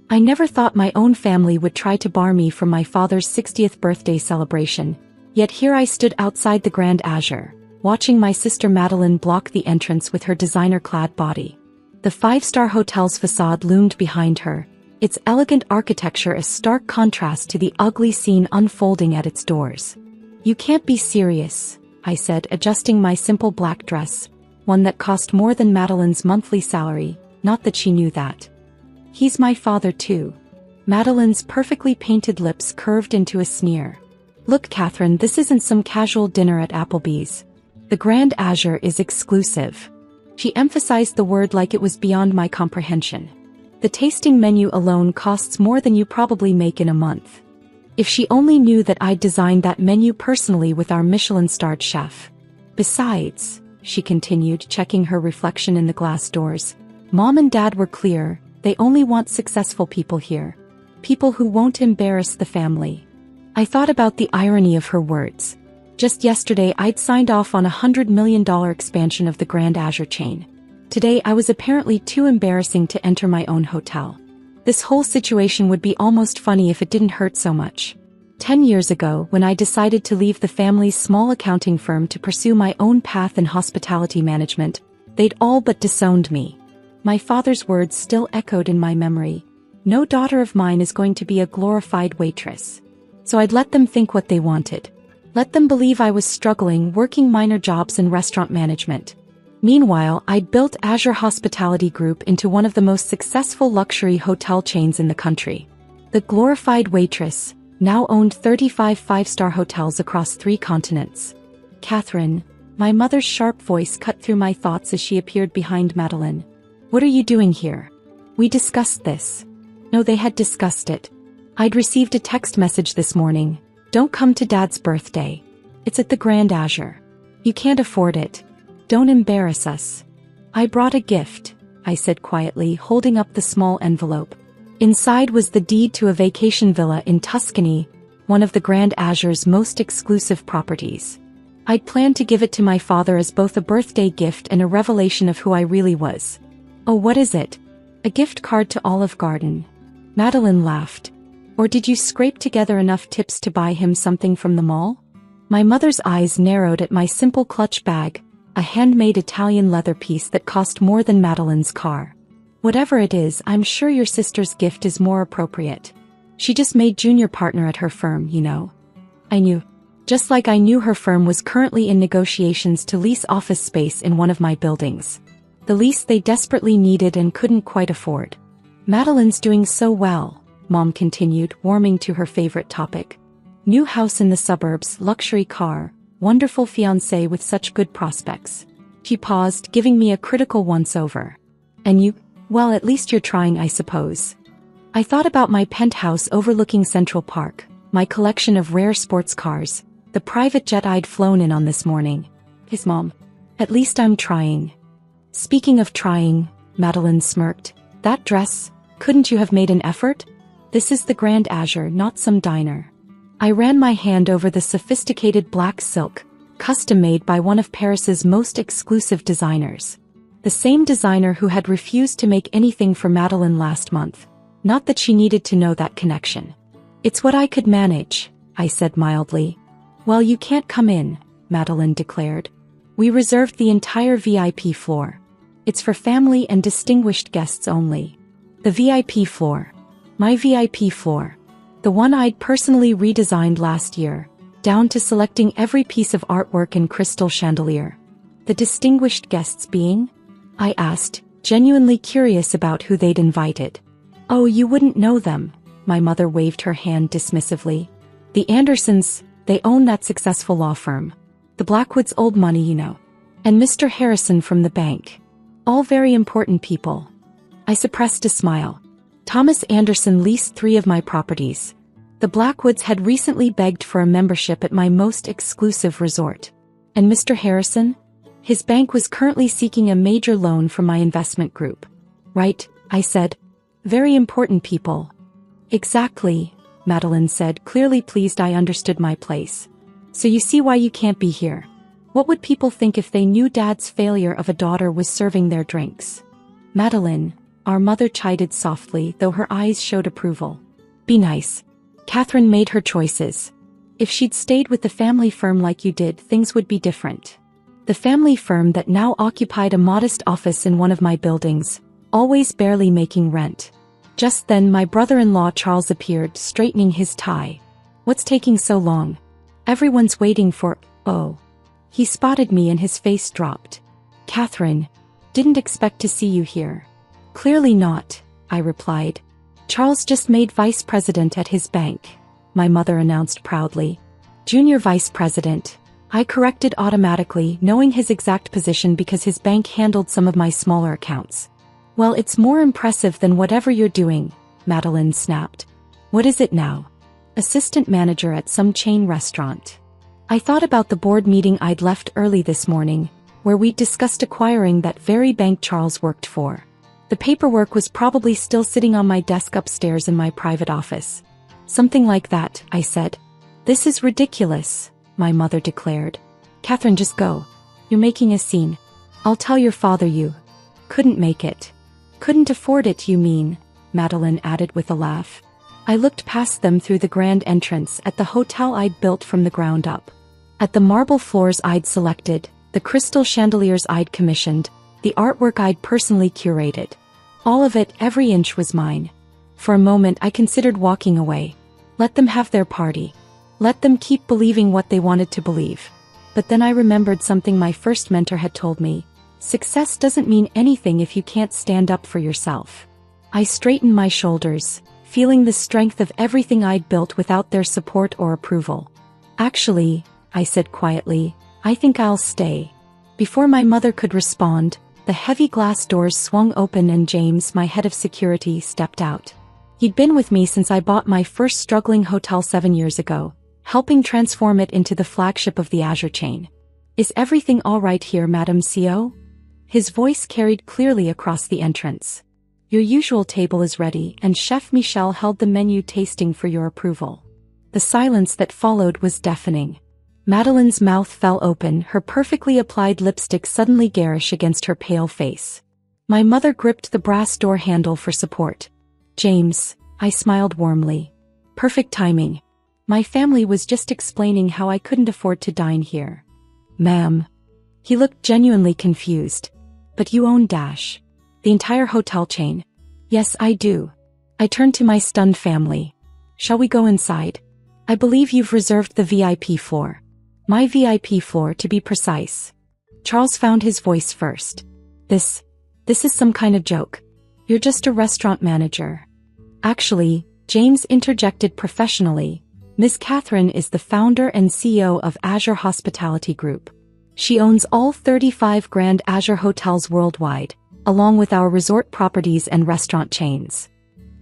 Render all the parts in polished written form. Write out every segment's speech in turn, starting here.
I never thought my own family would try to bar me from my father's 60th birthday celebration, yet here I stood outside the Grand Azure, watching my sister Madeline block the entrance with her designer-clad body. The five-star hotel's facade loomed behind her, its elegant architecture a stark contrast to the ugly scene unfolding at its doors. "You can't be serious," I said, adjusting my simple black dress, one that cost more than Madeline's monthly salary, not that she knew that. "He's my father too." Madeline's perfectly painted lips curved into a sneer. "Look, Catherine, this isn't some casual dinner at Applebee's. The Grand Azure is exclusive." She emphasized the word like it was beyond my comprehension. "The tasting menu alone costs more than you probably make in a month." If she only knew that I'd designed that menu personally with our Michelin-starred chef. "Besides," she continued, checking her reflection in the glass doors, "Mom and Dad were clear, they only want successful people here. People who won't embarrass the family." I thought about the irony of her words. Just yesterday I'd signed off on a $100 million expansion of the Grand Azure chain. Today I was apparently too embarrassing to enter my own hotel. This whole situation would be almost funny if it didn't hurt so much. 10 years ago, when I decided to leave the family's small accounting firm to pursue my own path in hospitality management, they'd all but disowned me. My father's words still echoed in my memory. "No daughter of mine is going to be a glorified waitress." So I'd let them think what they wanted. Let them believe I was struggling, working minor jobs in restaurant management. Meanwhile, I'd built Azure Hospitality Group into one of the most successful luxury hotel chains in the country. The glorified waitress now owned 35 five-star hotels across 3 continents. "Catherine," my mother's sharp voice cut through my thoughts as she appeared behind Madeline. "What are you doing here?" "We discussed this." No, they had discussed it. I'd received a text message this morning. "Don't come to Dad's birthday. It's at the Grand Azure. You can't afford it. Don't embarrass us." "I brought a gift," I said quietly, holding up the small envelope. Inside was the deed to a vacation villa in Tuscany, one of the Grand Azure's most exclusive properties. I'd planned to give it to my father as both a birthday gift and a revelation of who I really was. "Oh, what is it?" "A gift card to Olive Garden." Madeline laughed. "Or did you scrape together enough tips to buy him something from the mall?" My mother's eyes narrowed at my simple clutch bag, a handmade Italian leather piece that cost more than Madeline's car. "Whatever it is, I'm sure your sister's gift is more appropriate. She just made junior partner at her firm, you know." I knew. Just like I knew her firm was currently in negotiations to lease office space in one of my buildings. The lease they desperately needed and couldn't quite afford. "Madeline's doing so well," Mom continued, warming to her favorite topic. "New house in the suburbs, luxury car, wonderful fiancé with such good prospects." She paused, giving me a critical once-over. "And you? Well, at least you're trying, I suppose." I thought about my penthouse overlooking Central Park, my collection of rare sports cars, the private jet I'd flown in on this morning. "His Mom. At least I'm trying." "Speaking of trying," Madeline smirked, "that dress, couldn't you have made an effort? This is the Grand Azure, not some diner." I ran my hand over the sophisticated black silk, custom-made by one of Paris's most exclusive designers. The same designer who had refused to make anything for Madeline last month. Not that she needed to know that connection. "It's what I could manage," I said mildly. "Well, you can't come in," Madeline declared. "We reserved the entire VIP floor. It's for family and distinguished guests only." The VIP floor. My VIP floor. The one I'd personally redesigned last year, down to selecting every piece of artwork in crystal chandelier. The distinguished guests being? I asked, genuinely curious about who they'd invited. "Oh, you wouldn't know them," my mother waved her hand dismissively. "The Andersons, they own that successful law firm. The Blackwoods' old money, you know. And Mr. Harrison from the bank. All very important people." I suppressed a smile. Thomas Anderson leased 3 of my properties. The Blackwoods had recently begged for a membership at my most exclusive resort. And Mr. Harrison? His bank was currently seeking a major loan from my investment group. "Right," I said. "Very important people." "Exactly," Madeline said, clearly pleased I understood my place. "So you see why you can't be here. What would people think if they knew Dad's failure of a daughter was serving their drinks?" "Madeline," our mother chided softly, though her eyes showed approval. Be nice. Catherine made her choices. If she'd stayed with the family firm like you did, things would be different. The family firm that now occupied a modest office in one of my buildings, always barely making rent. Just then my brother-in-law Charles appeared, straightening his tie. What's taking so long? Everyone's waiting for— Oh. He spotted me and his face dropped. Catherine, didn't expect to see you here. Clearly not, I replied. Charles just made vice president at his bank, my mother announced proudly. Junior vice president, I corrected automatically, knowing his exact position because his bank handled some of my smaller accounts. Well, it's more impressive than whatever you're doing, Madeline snapped. What is it now? Assistant manager at some chain restaurant. I thought about the board meeting I'd left early this morning, where we'd discussed acquiring that very bank Charles worked for. The paperwork was probably still sitting on my desk upstairs in my private office. Something like that, I said. This is ridiculous, my mother declared. Catherine, just go. You're making a scene. I'll tell your father you couldn't make it. Couldn't afford it, you mean? Madeline added with a laugh. I looked past them through the grand entrance at the hotel I'd built from the ground up. At the marble floors I'd selected, the crystal chandeliers I'd commissioned, the artwork I'd personally curated. All of it, every inch was mine. For a moment I considered walking away. Let them have their party. Let them keep believing what they wanted to believe. But then I remembered something my first mentor had told me. Success doesn't mean anything if you can't stand up for yourself. I straightened my shoulders, feeling the strength of everything I'd built without their support or approval. Actually, I said quietly, I think I'll stay. Before my mother could respond, the heavy glass doors swung open and James, my head of security, stepped out. He'd been with me since I bought my first struggling hotel 7 years ago, helping transform it into the flagship of the Azure chain. Is everything all right here, Madam CO? His voice carried clearly across the entrance. Your usual table is ready, and Chef Michel held the menu tasting for your approval. The silence that followed was deafening. Madeline's mouth fell open, her perfectly applied lipstick suddenly garish against her pale face. My mother gripped the brass door handle for support. James, I smiled warmly. Perfect timing. My family was just explaining how I couldn't afford to dine here. Ma'am. He looked genuinely confused. But you own Dash. The entire hotel chain. Yes, I do. I turned to my stunned family. Shall we go inside? I believe you've reserved the VIP floor. My VIP floor, to be precise. Charles found his voice first. This is some kind of joke. You're just a restaurant manager. Actually, James interjected professionally. Miss Catherine is the founder and CEO of Azure Hospitality Group. She owns all 35 Grand Azure hotels worldwide, along with our resort properties and restaurant chains.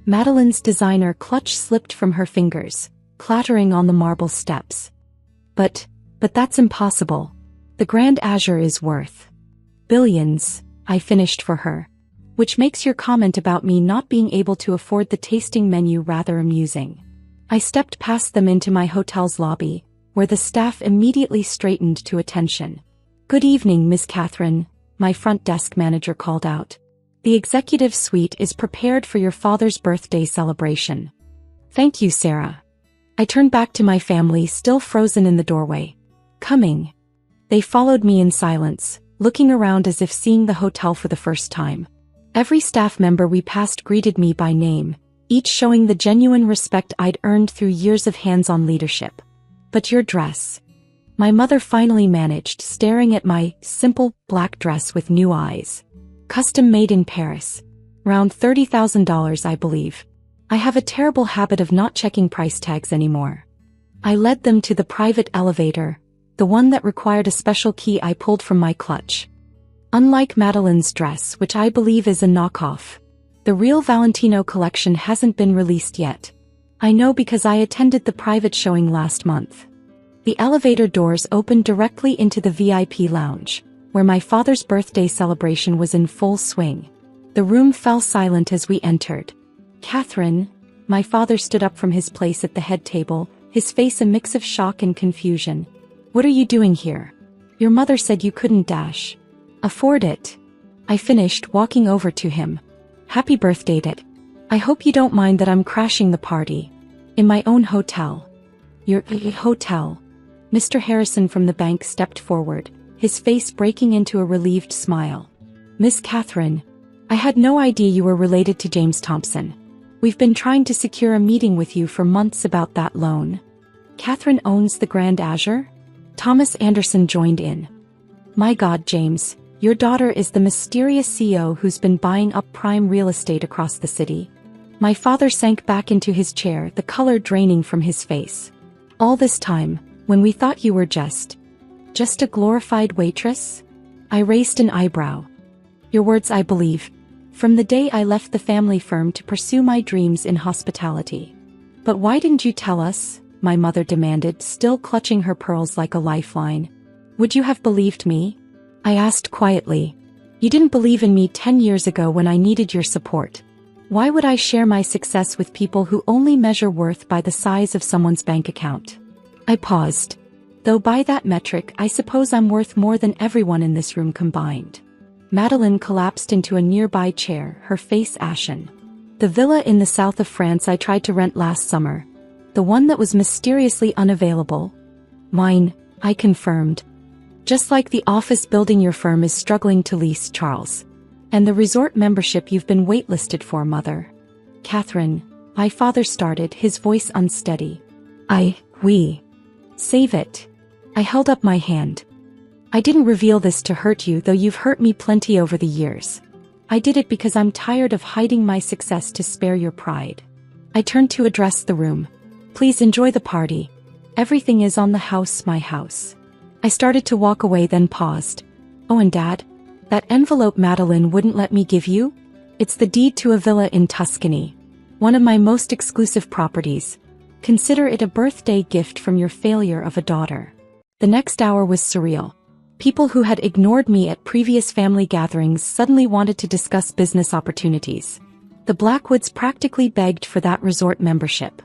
Madeline's designer clutch slipped from her fingers, clattering on the marble steps. But that's impossible. The Grand Azure is worth billions, I finished for her. Which makes your comment about me not being able to afford the tasting menu rather amusing. I stepped past them into my hotel's lobby, where the staff immediately straightened to attention. Good evening, Miss Catherine, my front desk manager called out. The executive suite is prepared for your father's birthday celebration. Thank you, Sarah. I turned back to my family, still frozen in the doorway. Coming. They followed me in silence, looking around as if seeing the hotel for the first time. Every staff member we passed greeted me by name, each showing the genuine respect I'd earned through years of hands-on leadership. But your dress. My mother finally managed, staring at my simple black dress with new eyes. Custom made in Paris. Around $30,000, I believe. I have a terrible habit of not checking price tags anymore. I led them to the private elevator, the one that required a special key I pulled from my clutch. Unlike Madeline's dress, which I believe is a knockoff, the real Valentino collection hasn't been released yet. I know because I attended the private showing last month. The elevator doors opened directly into the VIP lounge, where my father's birthday celebration was in full swing. The room fell silent as we entered. Catherine, my father stood up from his place at the head table, his face a mix of shock and confusion. What are you doing here? Your mother said you couldn't afford it. I finished, walking over to him. Happy birthday, Dad. I hope you don't mind that I'm crashing the party. In my own hotel. Your hotel. Mr. Harrison from the bank stepped forward, his face breaking into a relieved smile. Miss Catherine, I had no idea you were related to James Thompson. We've been trying to secure a meeting with you for months about that loan. Catherine owns the Grand Azure? Thomas Anderson joined in. My God, James, your daughter is the mysterious CEO who's been buying up prime real estate across the city. My father sank back into his chair, the color draining from his face. All this time, when we thought you were just a glorified waitress? I raised an eyebrow. Your words, I believe. From the day I left the family firm to pursue my dreams in hospitality. But why didn't you tell us? My mother demanded, still clutching her pearls like a lifeline. Would you have believed me? I asked quietly. You didn't believe in me 10 years ago when I needed your support. Why would I share my success with people who only measure worth by the size of someone's bank account? I paused. Though by that metric, I suppose I'm worth more than everyone in this room combined. Madeleine collapsed into a nearby chair, her face ashen. The villa in the south of France I tried to rent last summer. The one that was mysteriously unavailable. Mine, I confirmed. Just like the office building your firm is struggling to lease, Charles. And the resort membership you've been waitlisted for, Mother. Catherine, my father started, his voice unsteady. We. Save it. I held up my hand. I didn't reveal this to hurt you, though you've hurt me plenty over the years. I did it because I'm tired of hiding my success to spare your pride. I turned to address the room. Please enjoy the party. Everything is on the house, my house. I started to walk away, then paused. Oh, and Dad, that envelope Madeleine wouldn't let me give you? It's the deed to a villa in Tuscany. One of my most exclusive properties. Consider it a birthday gift from your failure of a daughter. The next hour was surreal. People who had ignored me at previous family gatherings suddenly wanted to discuss business opportunities. The Blackwoods practically begged for that resort membership.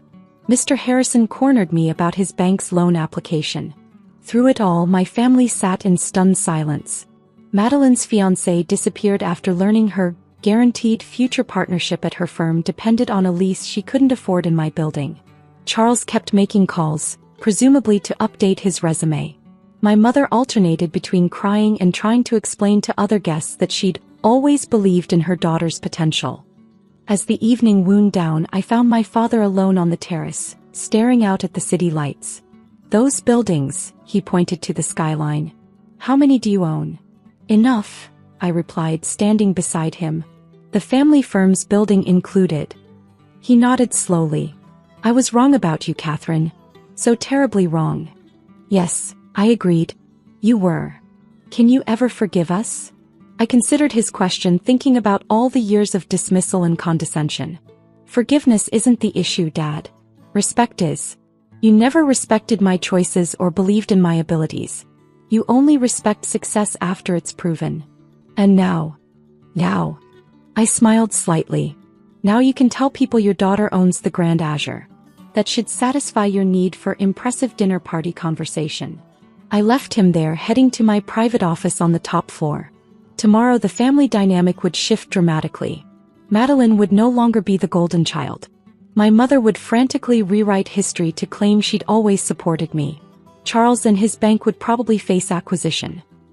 Mr. Harrison cornered me about his bank's loan application. Through it all, my family sat in stunned silence. Madeleine's fiancé disappeared after learning her guaranteed future partnership at her firm depended on a lease she couldn't afford in my building. Charles kept making calls, presumably to update his resume. My mother alternated between crying and trying to explain to other guests that she'd always believed in her daughter's potential. As the evening wound down, I found my father alone on the terrace, staring out at the city lights. Those buildings, he pointed to the skyline. How many do you own? Enough, I replied, standing beside him. The family firm's building included. He nodded slowly. I was wrong about you, Catherine. So terribly wrong. Yes, I agreed. You were. Can you ever forgive us? I considered his question, thinking about all the years of dismissal and condescension. Forgiveness isn't the issue, Dad. Respect is. You never respected my choices or believed in my abilities. You only respect success after it's proven. And now. I smiled slightly. Now you can tell people your daughter owns the Grand Azure. That should satisfy your need for impressive dinner party conversation. I left him there, heading to my private office on the top floor. Tomorrow the family dynamic would shift dramatically. Madeleine would no longer be the golden child. My mother would frantically rewrite history to claim she'd always supported me. Charles and his bank would probably face acquisition.